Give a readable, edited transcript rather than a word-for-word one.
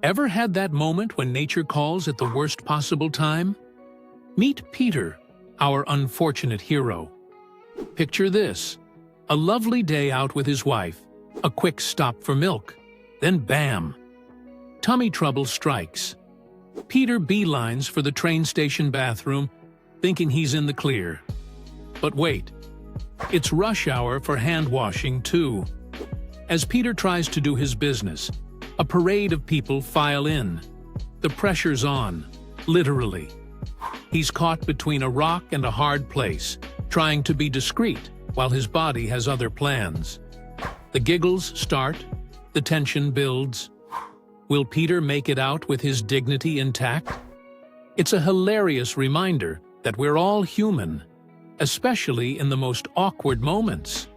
Ever had that moment when nature calls at the worst possible time? Meet Peter, our unfortunate hero. Picture this: a lovely day out with his wife, a quick stop for milk, then bam! Tummy trouble strikes. Peter beelines for the train station bathroom, thinking he's in the clear. But wait, it's rush hour for hand washing too. As Peter tries to do his business, a parade of people file in. The pressure's on, literally. He's caught between a rock and a hard place, trying to be discreet while his body has other plans. The giggles start, the tension builds. Will Peter make it out with his dignity intact? It's a hilarious reminder that we're all human, especially in the most awkward moments.